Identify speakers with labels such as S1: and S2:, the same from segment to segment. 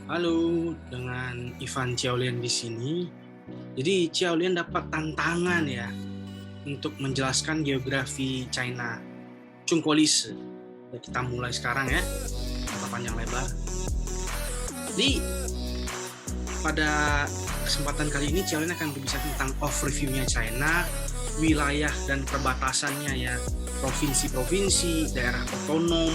S1: Halo, dengan Ivan Xiaolian di sini. Jadi Xiaolian dapat tantangan ya untuk menjelaskan geografi China. Chungkolise. Ya, kita mulai sekarang ya, tanpa panjang lebar. Jadi pada kesempatan kali ini Xiaolian akan berbicara tentang overview-nya China, wilayah dan perbatasannya ya, provinsi-provinsi, daerah otonom,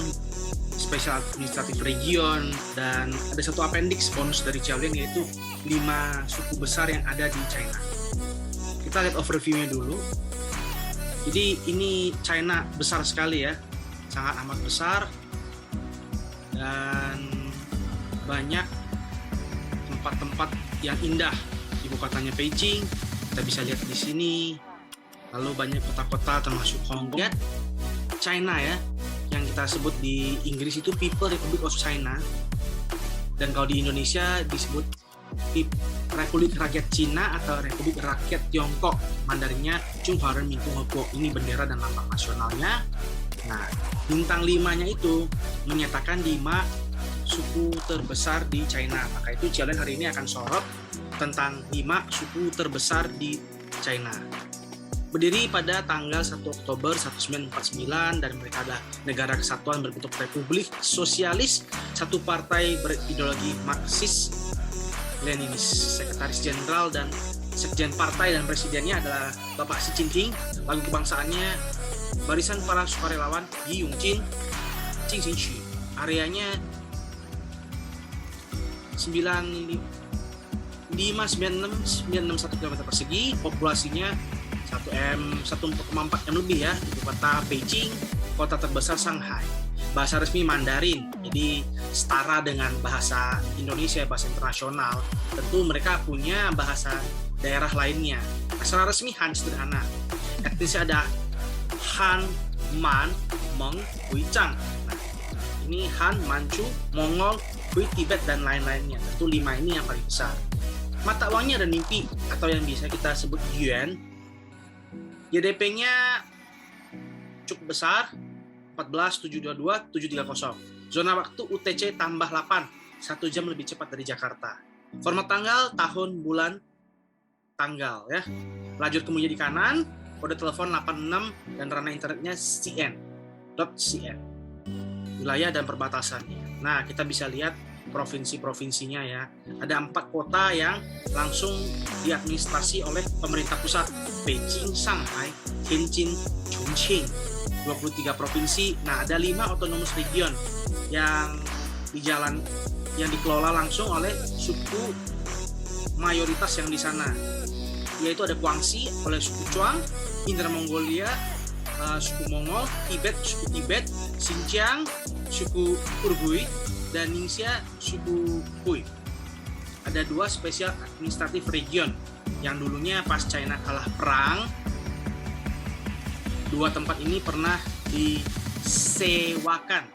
S1: Special Administrative Region, dan ada satu appendix bonus dari Xiaolian yaitu 5 suku besar yang ada di China. Kita lihat overview-nya dulu. Jadi ini China besar sekali ya, sangat amat besar dan banyak tempat-tempat yang indah. Ibu kotanya Beijing, kita bisa lihat di sini. Lalu banyak kota-kota termasuk Hong Kong. China ya, yang kita sebut di Inggris itu People Republic of China, dan kalau di Indonesia disebut Republik Rakyat Cina atau Republik Rakyat Tiongkok, Mandarinnya Chunghwa Renmin共和国. Ini bendera dan lambang nasionalnya. Nah, bintang 5-nya itu menyatakan 5 suku terbesar di China. Maka itu Xiaolian hari ini akan sorot tentang 5 suku terbesar di China. Berdiri pada tanggal 1 Oktober 1949 dan mereka adalah negara kesatuan berbentuk Republik Sosialis, satu partai berideologi Marxis Leninis. Sekretaris Jenderal dan Sekjen Partai dan Presidennya adalah Bapak Xi Jinping. Lagu kebangsaannya Barisan Para Sukarelawan Yi Yongqing Jingxinxu. Areanya 9596,961 km persegi, populasinya 1,4 M lebih ya. Ibu kota Beijing, kota terbesar Shanghai. Bahasa resmi Mandarin, jadi setara dengan bahasa Indonesia, bahasa internasional. Tentu mereka punya bahasa daerah lainnya. Aksara resmi Han sederhana. Etnisnya ada Han, Man, Meng, Hui, Zhang. Nah, ini Han, Manchu, Mongol, Hui, Tibet, dan lain-lainnya. Tentu 5 ini yang paling besar. Mata uangnya ada Ningpi atau yang bisa kita sebut Yuan. GDP-nya cukup besar, 14.722.730. Zona waktu UTC tambah 8, 1 jam lebih cepat dari Jakarta. Format tanggal, tahun, bulan, tanggal ya. Lajur kemudian di kanan, kode telepon 86 dan ranah internetnya cn.cn. Wilayah dan perbatasannya. Nah, kita bisa lihat provinsi-provinsinya ya. Ada 4 kota yang langsung diadministrasi oleh pemerintah pusat. Beijing, Shanghai, Tianjin, Chongqing. 23 provinsi. Nah, ada 5 autonomous region yang dikelola langsung oleh suku mayoritas yang di sana. Yaitu ada Guangxi oleh suku Zhuang, Inner Mongolia suku Mongol, Tibet suku Tibet, Xinjiang suku Uighur, dan Ningxia suku Hui. Ada 2 special administrative region yang dulunya pas China kalah perang, 2 tempat ini pernah disewakan,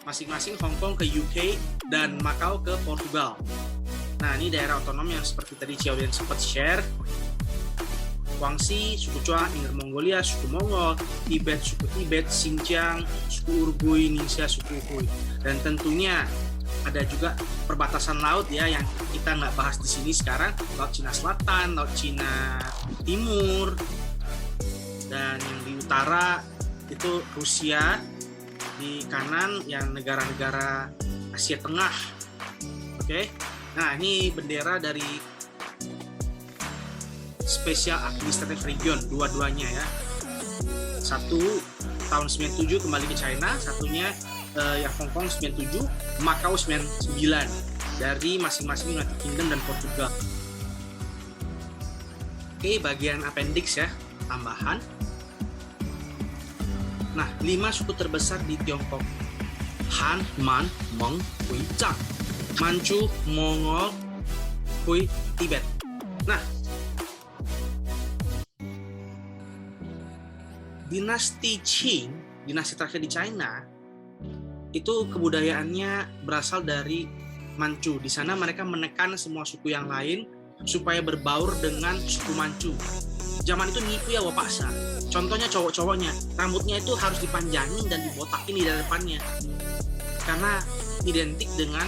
S1: masing-masing Hong Kong ke UK dan Macau ke Portugal. Nah, ini daerah otonom yang seperti tadi Xiaolian sempat share. Guangxi, suku Zhuang, Inner Mongolia, suku Mongol, Tibet, suku Tibet, Xinjiang, suku Uighur, Ningxia, suku Hui. Dan tentunya ada juga perbatasan laut ya yang kita nggak bahas di sini sekarang. Laut Cina Selatan, Laut Cina Timur, dan yang di utara itu Rusia, di kanan yang negara-negara Asia Tengah. Oke. Nah, ini bendera dari Special Administrative Region, dua-duanya ya. Satu tahun 97 kembali ke China, satunya yang Hong Kong 97, Macau 99 dari masing-masing United Kingdom dan Portugal. Oke, bagian appendix ya, tambahan. Nah, 5 suku terbesar di Tiongkok: Han, Man, Meng, Hui, Zhang, Manchu, Mongol, Hui, Tibet. Nah, dinasti Qing, dinasti terakhir di China, itu kebudayaannya berasal dari Manchu. Di sana mereka menekan semua suku yang lain supaya berbaur dengan suku Manchu. Zaman itu nipu ya wapaksa. Contohnya cowok-cowoknya, rambutnya itu harus dipanjangin dan dibotakin di depannya. Karena identik dengan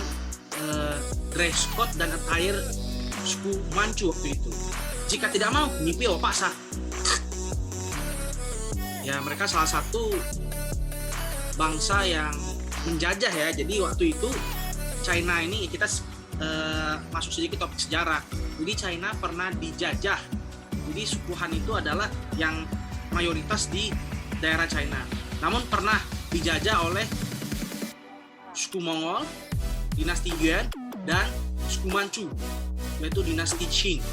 S1: dress code dan attire suku Manchu waktu itu. Jika tidak mau, nipi wa paksa. Ya, mereka salah satu bangsa yang menjajah ya. Jadi waktu itu China ini, kita masuk sedikit topik sejarah. Jadi China pernah dijajah. Jadi suku Han itu adalah yang mayoritas di daerah China. Namun pernah dijajah oleh suku Mongol, dinasti Yuan, dan suku Manchu, yaitu dinasti Qing.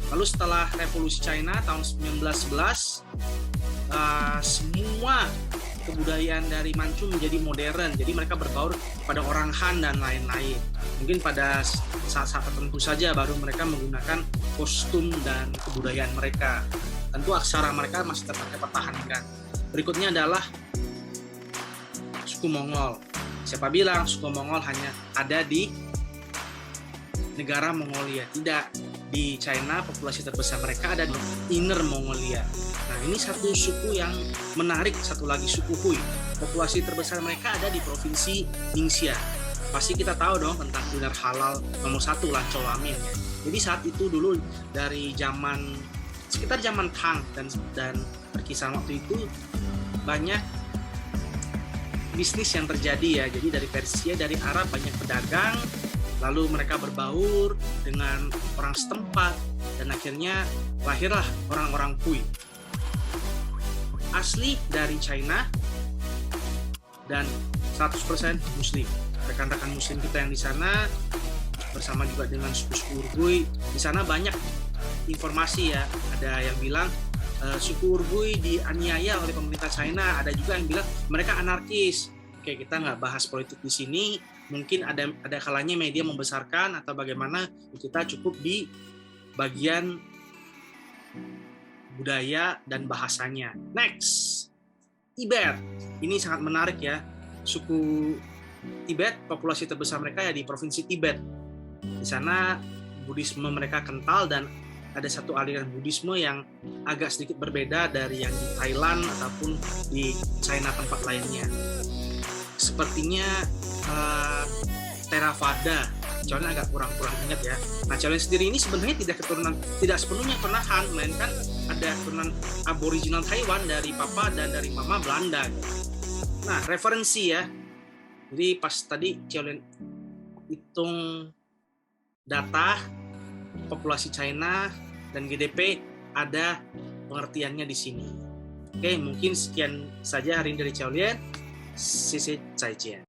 S1: Lalu setelah revolusi China tahun 1911, semua kebudayaan dari Manchu menjadi modern. Jadi mereka berbaur pada orang Han dan lain-lain. Mungkin pada saat-saat tertentu saja baru mereka menggunakan kostum dan kebudayaan mereka. Tentu aksara mereka masih tetap dipertahankan. Berikutnya adalah suku Mongol. Siapa bilang suku Mongol hanya ada di negara Mongolia? Tidak. Di China populasi terbesar mereka ada di Inner Mongolia. Nah, ini satu suku yang menarik, satu lagi suku Hui. Populasi terbesar mereka ada di provinsi Ningxia. Pasti kita tahu dong tentang kuliner halal nomor 1, lanco lamin. Jadi saat itu dulu dari sekitar zaman Tang dan perkisahan waktu itu banyak bisnis yang terjadi ya. Jadi dari Persia, dari Arab banyak pedagang, lalu mereka berbaur dengan orang setempat dan akhirnya lahirlah orang-orang Hui. Asli dari China dan 100% Muslim. Rekan-rekan Muslim kita yang di sana bersama juga dengan suku-suku Urgui. Di sana banyak informasi ya. Ada yang bilang suku Urgui dianiaya oleh pemerintah China. Ada juga yang bilang mereka anarkis. Oke, kita nggak bahas politik di sini. Mungkin ada kalanya media membesarkan atau bagaimana, kita cukup di bagian budaya dan bahasanya. Next, Tibet. Ini sangat menarik ya. Suku Tibet, populasi terbesar mereka ya di provinsi Tibet. Di sana Buddhisme mereka kental dan ada satu aliran Buddhisme yang agak sedikit berbeda dari yang di Thailand ataupun di China tempat lainnya. Sepertinya Theravada, Cholen agak kurang ingat ya. Nah, Cholen sendiri ini sebenarnya tidak sepenuhnya pernah Han, melainkan ada keturunan aboriginal Taiwan dari papa dan dari mama Belanda. Nah, referensi ya. Jadi pas tadi Cholen hitung data populasi China dan GDP, ada pengertiannya di sini. Oke, mungkin sekian saja hari ini dari Cholen. 谢谢，再见。